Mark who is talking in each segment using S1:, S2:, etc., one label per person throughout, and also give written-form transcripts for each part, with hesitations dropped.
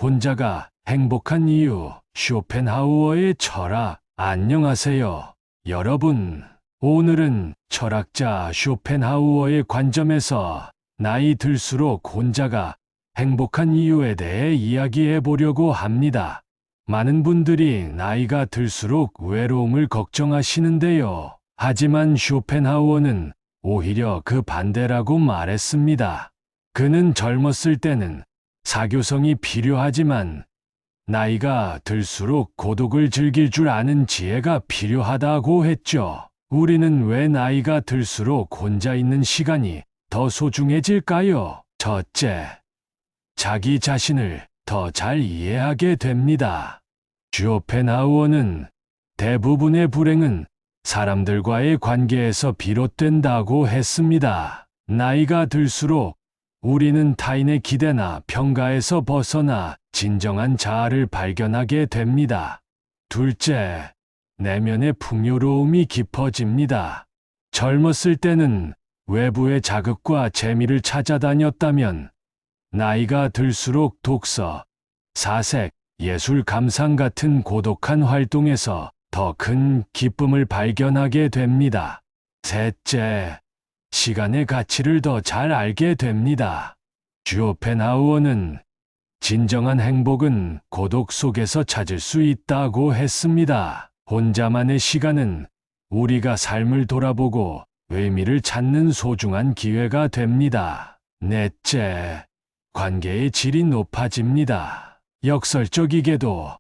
S1: 혼자가 행복한 이유, 쇼펜하우어의 철학. 안녕하세요, 여러분. 오늘은 철학자 쇼펜하우어의 관점에서 나이 들수록 혼자가 행복한 이유에 대해 이야기해 보려고 합니다. 많은 분들이 나이가 들수록 외로움을 걱정하시는데요. 하지만 쇼펜하우어는 오히려 그 반대라고 말했습니다. 그는 젊었을 때는 사교성이 필요하지만 나이가 들수록 고독을 즐길 줄 아는 지혜가 필요하다고 했죠. 우리는 왜 나이가 들수록 혼자 있는 시간이 더 소중해질까요? 첫째, 자기 자신을 더 잘 이해하게 됩니다. 쇼펜하우어는 대부분의 불행은 사람들과의 관계에서 비롯된다고 했습니다. 나이가 들수록 우리는 타인의 기대나 평가에서 벗어나 진정한 자아를 발견하게 됩니다. 둘째, 내면의 풍요로움이 깊어집니다. 젊었을 때는 외부의 자극과 재미를 찾아다녔다면 나이가 들수록 독서, 사색, 예술 감상 같은 고독한 활동에서 더 큰 기쁨을 발견하게 됩니다. 셋째, 시간의 가치를 더 잘 알게 됩니다. 쇼펜하우어는 진정한 행복은 고독 속에서 찾을 수 있다고 했습니다. 혼자만의 시간은 우리가 삶을 돌아보고 의미를 찾는 소중한 기회가 됩니다. 넷째, 관계의 질이 높아집니다. 역설적이게도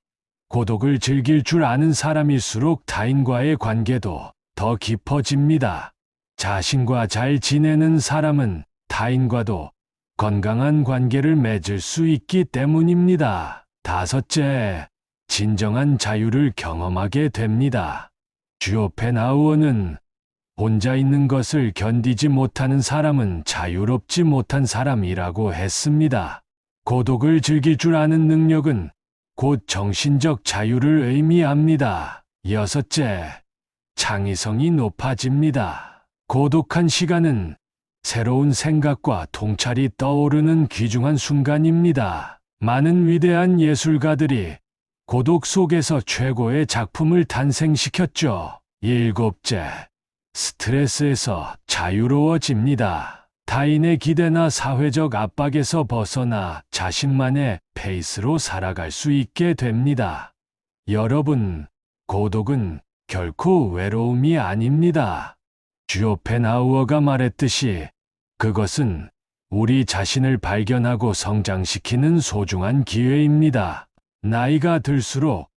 S1: 고독을 즐길 줄 아는 사람일수록 타인과의 관계도 더 깊어집니다. 자신과 잘 지내는 사람은 타인과도 건강한 관계를 맺을 수 있기 때문입니다. 다섯째, 진정한 자유를 경험하게 됩니다. 쇼펜하우어는 혼자 있는 것을 견디지 못하는 사람은 자유롭지 못한 사람이라고 했습니다. 고독을 즐길 줄 아는 능력은 곧 정신적 자유를 의미합니다. 여섯째, 창의성이 높아집니다. 고독한 시간은 새로운 생각과 통찰이 떠오르는 귀중한 순간입니다. 많은 위대한 예술가들이 고독 속에서 최고의 작품을 탄생시켰죠. 일곱째, 스트레스에서 자유로워집니다. 타인의 기대나 사회적 압박에서 벗어나 자신만의 페이스로 살아갈 수 있게 됩니다. 여러분, 고독은 결코 외로움이 아닙니다. 쇼펜하우어가 말했듯이 그것은 우리 자신을 발견하고 성장시키는 소중한 기회입니다. 나이가 들수록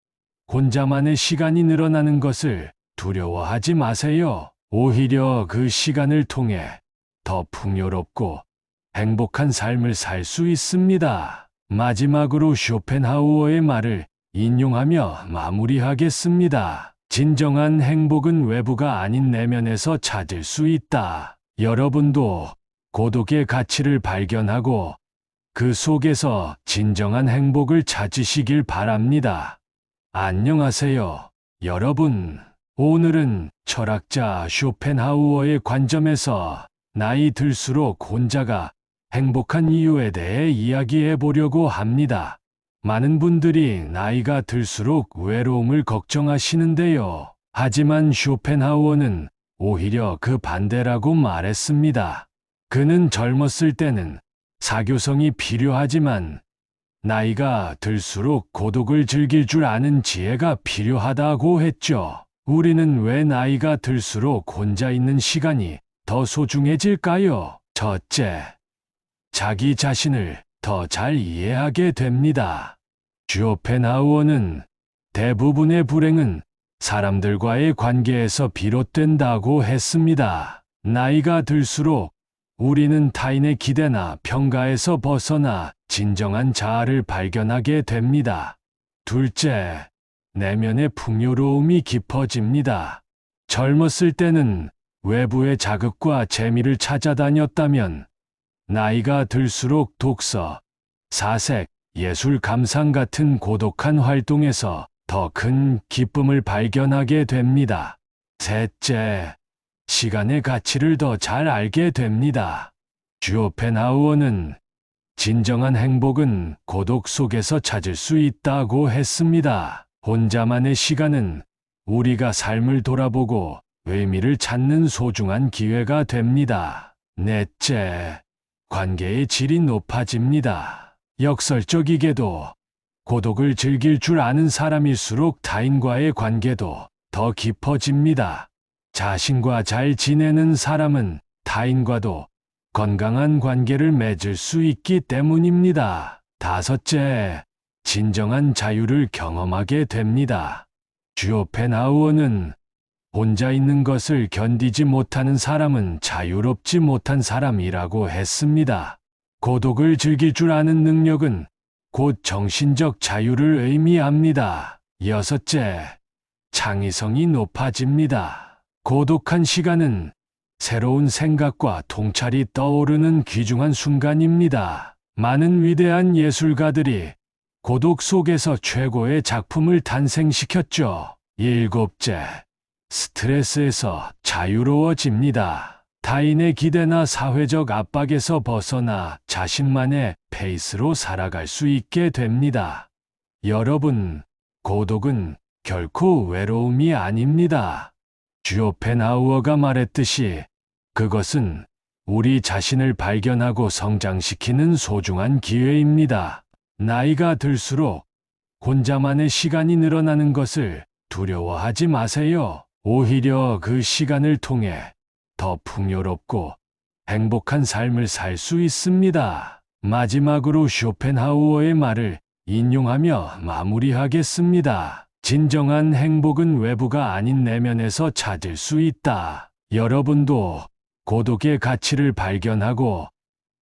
S1: 혼자만의 시간이 늘어나는 것을 두려워하지 마세요. 오히려 그 시간을 통해 더 풍요롭고 행복한 삶을 살 수 있습니다. 마지막으로 쇼펜하우어의 말을 인용하며 마무리하겠습니다. 진정한 행복은 외부가 아닌 내면에서 찾을 수 있다. 여러분도 고독의 가치를 발견하고 그 속에서 진정한 행복을 찾으시길 바랍니다. 안녕하세요, 여러분. 오늘은 철학자 쇼펜하우어의 관점에서 나이 들수록 혼자가 행복한 이유에 대해 이야기해 보려고 합니다. 많은 분들이 나이가 들수록 외로움을 걱정하시는데요. 하지만 쇼펜하우어는 오히려 그 반대라고 말했습니다. 그는 젊었을 때는 사교성이 필요하지만 나이가 들수록 고독을 즐길 줄 아는 지혜가 필요하다고 했죠. 우리는 왜 나이가 들수록 혼자 있는 시간이 더 소중해질까요? 첫째, 자기 자신을 더 잘 이해하게 됩니다. 쇼펜하우어는 대부분의 불행은 사람들과의 관계에서 비롯된다고 했습니다. 나이가 들수록 우리는 타인의 기대나 평가에서 벗어나 진정한 자아를 발견하게 됩니다. 둘째, 내면의 풍요로움이 깊어집니다. 젊었을 때는 외부의 자극과 재미를 찾아다녔다면 나이가 들수록 독서, 사색, 예술 감상 같은 고독한 활동에서 더 큰 기쁨을 발견하게 됩니다. 셋째, 시간의 가치를 더 잘 알게 됩니다. 쇼펜하우어는 진정한 행복은 고독 속에서 찾을 수 있다고 했습니다. 혼자만의 시간은 우리가 삶을 돌아보고 의미를 찾는 소중한 기회가 됩니다. 넷째, 관계의 질이 높아집니다. 역설적이게도 고독을 즐길 줄 아는 사람일수록 타인과의 관계도 더 깊어집니다. 자신과 잘 지내는 사람은 타인과도 건강한 관계를 맺을 수 있기 때문입니다. 다섯째, 진정한 자유를 경험하게 됩니다. 슈펜하우어는 혼자 있는 것을 견디지 못하는 사람은 자유롭지 못한 사람이라고 했습니다. 고독을 즐길 줄 아는 능력은 곧 정신적 자유를 의미합니다. 여섯째, 창의성이 높아집니다. 고독한 시간은 새로운 생각과 통찰이 떠오르는 귀중한 순간입니다. 많은 위대한 예술가들이 고독 속에서 최고의 작품을 탄생시켰죠. 일곱째, 스트레스에서 자유로워집니다. 타인의 기대나 사회적 압박에서 벗어나 자신만의 페이스로 살아갈 수 있게 됩니다. 여러분, 고독은 결코 외로움이 아닙니다. 슈펜하우어가 말했듯이 그것은 우리 자신을 발견하고 성장시키는 소중한 기회입니다. 나이가 들수록 혼자만의 시간이 늘어나는 것을 두려워하지 마세요. 오히려 그 시간을 통해 더 풍요롭고 행복한 삶을 살 수 있습니다. 마지막으로 쇼펜하우어의 말을 인용하며 마무리하겠습니다. 진정한 행복은 외부가 아닌 내면에서 찾을 수 있다. 여러분도 고독의 가치를 발견하고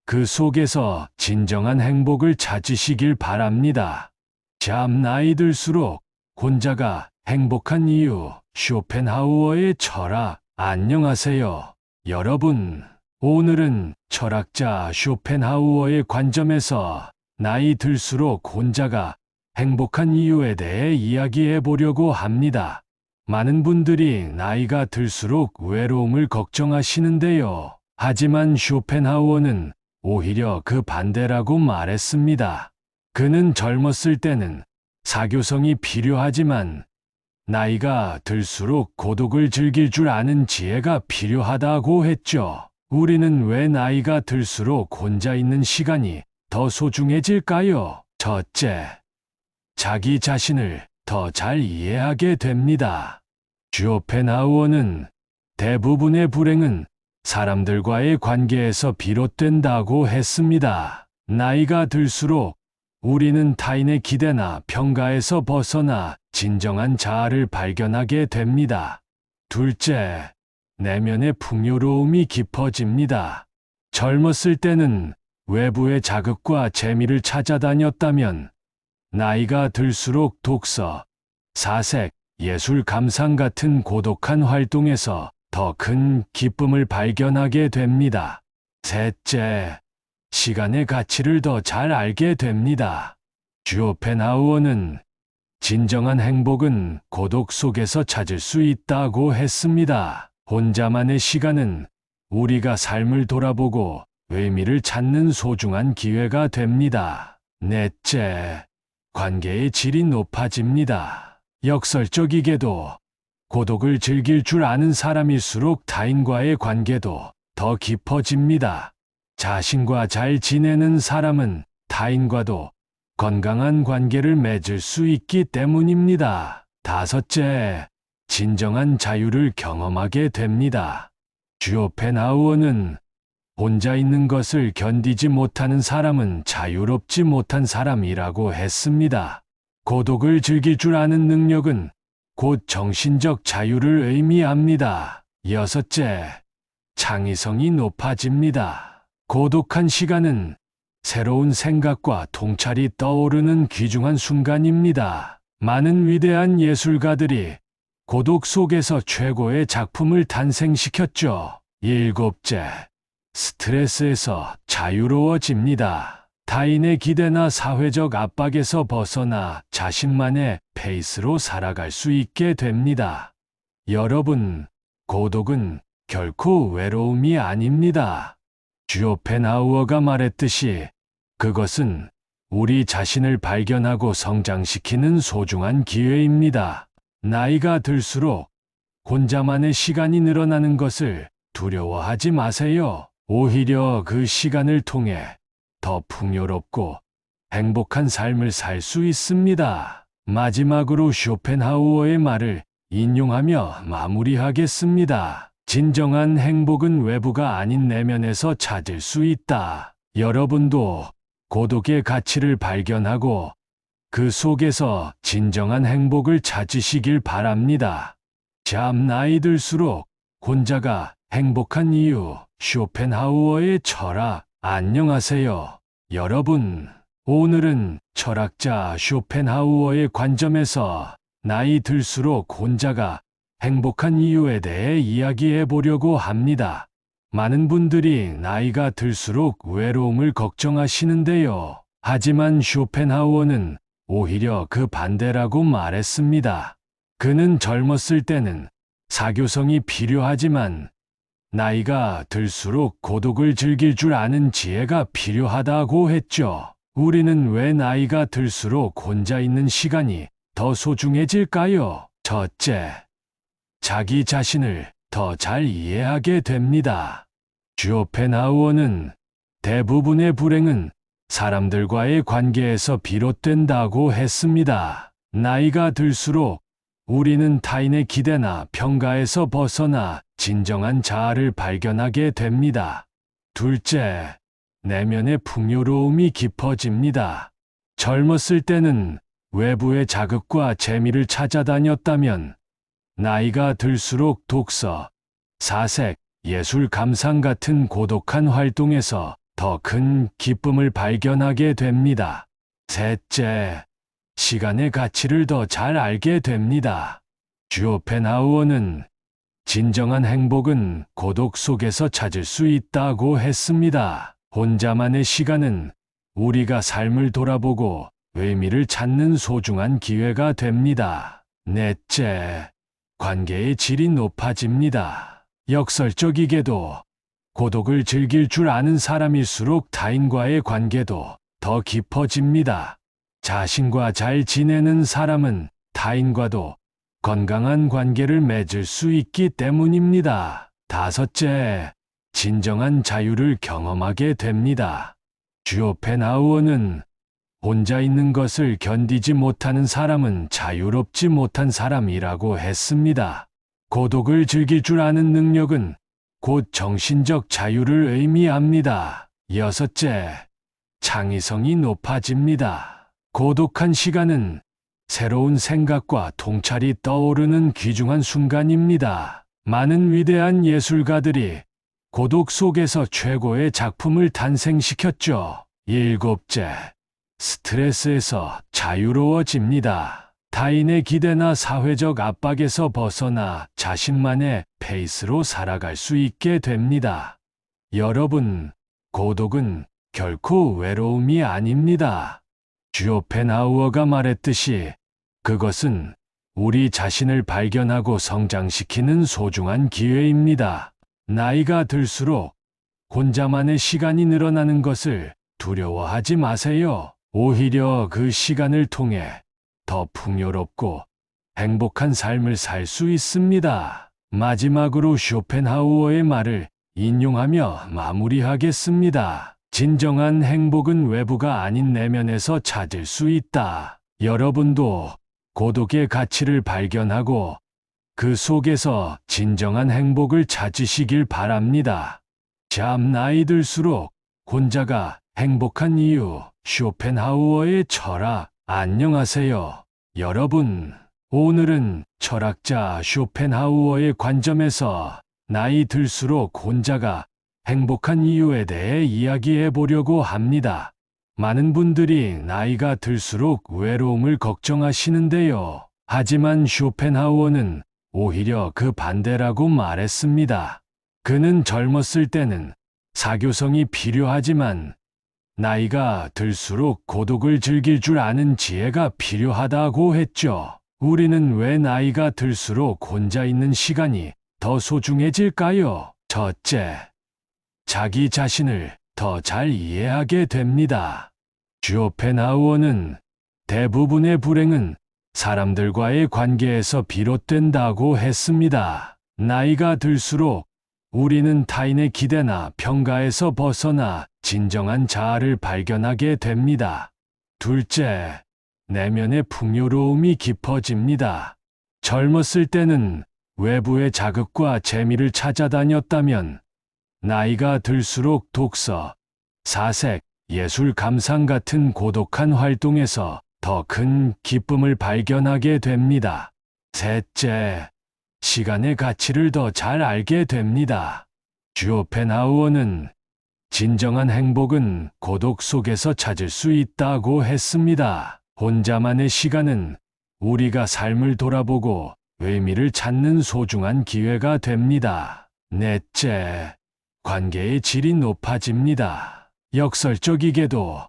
S1: 그 속에서 진정한 행복을 찾으시길 바랍니다. 참 나이 들수록 혼자가 행복한 이유, 쇼펜하우어의 철학. 안녕하세요, 여러분. 오늘은 철학자 쇼펜하우어의 관점에서 나이 들수록 혼자가 행복한 이유에 대해 이야기해 보려고 합니다. 많은 분들이 나이가 들수록 외로움을 걱정하시는데요. 하지만 쇼펜하우어는 오히려 그 반대라고 말했습니다. 그는 젊었을 때는 사교성이 필요하지만 나이가 들수록 고독을 즐길 줄 아는 지혜가 필요하다고 했죠. 우리는 왜 나이가 들수록 혼자 있는 시간이 더 소중해질까요? 첫째, 자기 자신을 더 잘 이해하게 됩니다. 쇼펜하우어는 대부분의 불행은 사람들과의 관계에서 비롯된다고 했습니다. 나이가 들수록 우리는 타인의 기대나 평가에서 벗어나 진정한 자아를 발견하게 됩니다. 둘째, 내면의 풍요로움이 깊어집니다. 젊었을 때는 외부의 자극과 재미를 찾아다녔다면 나이가 들수록 독서, 사색, 예술 감상 같은 고독한 활동에서 더 큰 기쁨을 발견하게 됩니다. 셋째, 시간의 가치를 더 잘 알게 됩니다. 쇼펜하우어는 진정한 행복은 고독 속에서 찾을 수 있다고 했습니다. 혼자만의 시간은 우리가 삶을 돌아보고 의미를 찾는 소중한 기회가 됩니다. 넷째, 관계의 질이 높아집니다. 역설적이게도 고독을 즐길 줄 아는 사람일수록 타인과의 관계도 더 깊어집니다. 자신과 잘 지내는 사람은 타인과도 건강한 관계를 맺을 수 있기 때문입니다. 다섯째, 진정한 자유를 경험하게 됩니다. 쇼펜하우어는 혼자 있는 것을 견디지 못하는 사람은 자유롭지 못한 사람이라고 했습니다. 고독을 즐길 줄 아는 능력은 곧 정신적 자유를 의미합니다. 여섯째, 창의성이 높아집니다. 고독한 시간은 새로운 생각과 통찰이 떠오르는 귀중한 순간입니다. 많은 위대한 예술가들이 고독 속에서 최고의 작품을 탄생시켰죠. 일곱째, 스트레스에서 자유로워집니다. 타인의 기대나 사회적 압박에서 벗어나 자신만의 페이스로 살아갈 수 있게 됩니다. 여러분, 고독은 결코 외로움이 아닙니다. 쇼펜하우어가 말했듯이 그것은 우리 자신을 발견하고 성장시키는 소중한 기회입니다. 나이가 들수록 혼자만의 시간이 늘어나는 것을 두려워하지 마세요. 오히려 그 시간을 통해 더 풍요롭고 행복한 삶을 살 수 있습니다. 마지막으로 쇼펜하우어의 말을 인용하며 마무리하겠습니다. 진정한 행복은 외부가 아닌 내면에서 찾을 수 있다. 여러분도 고독의 가치를 발견하고 그 속에서 진정한 행복을 찾으시길 바랍니다. 참 나이 들수록 혼자가 행복한 이유, 쇼펜하우어의 철학. 안녕하세요, 여러분. 오늘은 철학자 쇼펜하우어의 관점에서 나이 들수록 혼자가 행복한 이유에 대해 이야기해 보려고 합니다. 많은 분들이 나이가 들수록 외로움을 걱정하시는데요. 하지만 쇼펜하우어는 오히려 그 반대라고 말했습니다. 그는 젊었을 때는 사교성이 필요하지만 나이가 들수록 고독을 즐길 줄 아는 지혜가 필요하다고 했죠. 우리는 왜 나이가 들수록 혼자 있는 시간이 더 소중해질까요? 첫째, 자기 자신을 더 잘 이해하게 됩니다. 쇼펜하우어는 대부분의 불행은 사람들과의 관계에서 비롯된다고 했습니다. 나이가 들수록 우리는 타인의 기대나 평가에서 벗어나 진정한 자아를 발견하게 됩니다. 둘째, 내면의 풍요로움이 깊어집니다. 젊었을 때는 외부의 자극과 재미를 찾아다녔다면 나이가 들수록 독서, 사색, 예술 감상 같은 고독한 활동에서 더 큰 기쁨을 발견하게 됩니다. 셋째, 시간의 가치를 더 잘 알게 됩니다. 쇼펜하우어는 진정한 행복은 고독 속에서 찾을 수 있다고 했습니다. 혼자만의 시간은 우리가 삶을 돌아보고 의미를 찾는 소중한 기회가 됩니다. 넷째, 관계의 질이 높아집니다. 역설적이게도 고독을 즐길 줄 아는 사람일수록 타인과의 관계도 더 깊어집니다. 자신과 잘 지내는 사람은 타인과도 건강한 관계를 맺을 수 있기 때문입니다. 다섯째, 진정한 자유를 경험하게 됩니다. 쇼펜하우어는 혼자 있는 것을 견디지 못하는 사람은 자유롭지 못한 사람이라고 했습니다. 고독을 즐길 줄 아는 능력은 곧 정신적 자유를 의미합니다. 여섯째, 창의성이 높아집니다. 고독한 시간은 새로운 생각과 통찰이 떠오르는 귀중한 순간입니다. 많은 위대한 예술가들이 고독 속에서 최고의 작품을 탄생시켰죠. 일곱째, 스트레스에서 자유로워집니다. 타인의 기대나 사회적 압박에서 벗어나 자신만의 페이스로 살아갈 수 있게 됩니다. 여러분, 고독은 결코 외로움이 아닙니다. 쇼펜하우어가 말했듯이 그것은 우리 자신을 발견하고 성장시키는 소중한 기회입니다. 나이가 들수록 혼자만의 시간이 늘어나는 것을 두려워하지 마세요. 오히려 그 시간을 통해 더 풍요롭고 행복한 삶을 살 수 있습니다. 마지막으로 쇼펜하우어의 말을 인용하며 마무리하겠습니다. 진정한 행복은 외부가 아닌 내면에서 찾을 수 있다. 여러분도 고독의 가치를 발견하고 그 속에서 진정한 행복을 찾으시길 바랍니다. 참 나이 들수록 혼자가 행복한 이유, 쇼펜하우어의 철학. 안녕하세요, 여러분. 오늘은 철학자 쇼펜하우어의 관점에서 나이 들수록 혼자가 행복한 이유에 대해 이야기해 보려고 합니다. 많은 분들이 나이가 들수록 외로움을 걱정하시는데요. 하지만 쇼펜하우어는 오히려 그 반대라고 말했습니다. 그는 젊었을 때는 사교성이 필요하지만 나이가 들수록 고독을 즐길 줄 아는 지혜가 필요하다고 했죠. 우리는 왜 나이가 들수록 혼자 있는 시간이 더 소중해질까요? 첫째, 자기 자신을 더 잘 이해하게 됩니다. 쇼펜하우어는 대부분의 불행은 사람들과의 관계에서 비롯된다고 했습니다. 나이가 들수록 우리는 타인의 기대나 평가에서 벗어나 진정한 자아를 발견하게 됩니다. 둘째, 내면의 풍요로움이 깊어집니다. 젊었을 때는 외부의 자극과 재미를 찾아다녔다면 나이가 들수록 독서, 사색, 예술 감상 같은 고독한 활동에서 더 큰 기쁨을 발견하게 됩니다. 셋째, 시간의 가치를 더 잘 알게 됩니다. 쇼펜하우어는 진정한 행복은 고독 속에서 찾을 수 있다고 했습니다. 혼자만의 시간은 우리가 삶을 돌아보고 의미를 찾는 소중한 기회가 됩니다. 넷째, 관계의 질이 높아집니다. 역설적이게도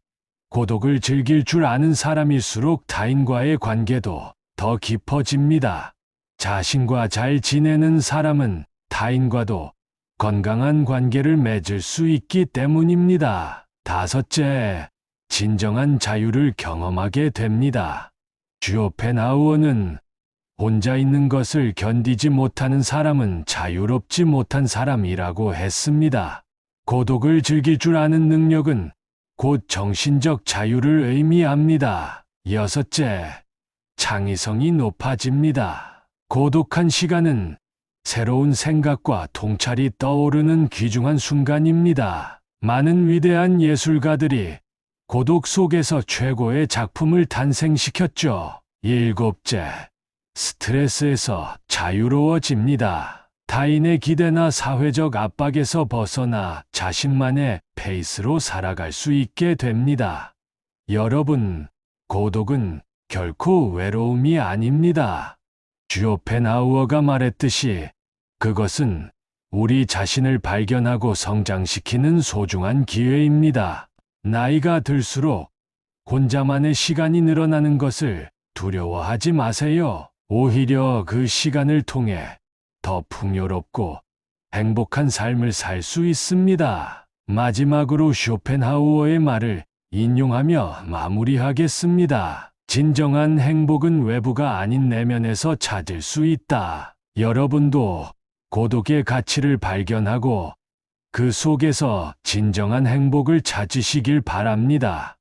S1: 고독을 즐길 줄 아는 사람일수록 타인과의 관계도 더 깊어집니다. 자신과 잘 지내는 사람은 타인과도 건강한 관계를 맺을 수 있기 때문입니다. 다섯째, 진정한 자유를 경험하게 됩니다. 쇼펜하우어는 혼자 있는 것을 견디지 못하는 사람은 자유롭지 못한 사람이라고 했습니다. 고독을 즐길 줄 아는 능력은 곧 정신적 자유를 의미합니다. 여섯째, 창의성이 높아집니다. 고독한 시간은 새로운 생각과 통찰이 떠오르는 귀중한 순간입니다. 많은 위대한 예술가들이 고독 속에서 최고의 작품을 탄생시켰죠. 일곱째, 스트레스에서 자유로워집니다. 타인의 기대나 사회적 압박에서 벗어나 자신만의 페이스로 살아갈 수 있게 됩니다. 여러분, 고독은 결코 외로움이 아닙니다. 쇼펜하우어가 말했듯이 그것은 우리 자신을 발견하고 성장시키는 소중한 기회입니다. 나이가 들수록 혼자만의 시간이 늘어나는 것을 두려워하지 마세요. 오히려 그 시간을 통해 더 풍요롭고 행복한 삶을 살 수 있습니다. 마지막으로 쇼펜하우어의 말을 인용하며 마무리하겠습니다. 진정한 행복은 외부가 아닌 내면에서 찾을 수 있다. 여러분도 고독의 가치를 발견하고 그 속에서 진정한 행복을 찾으시길 바랍니다.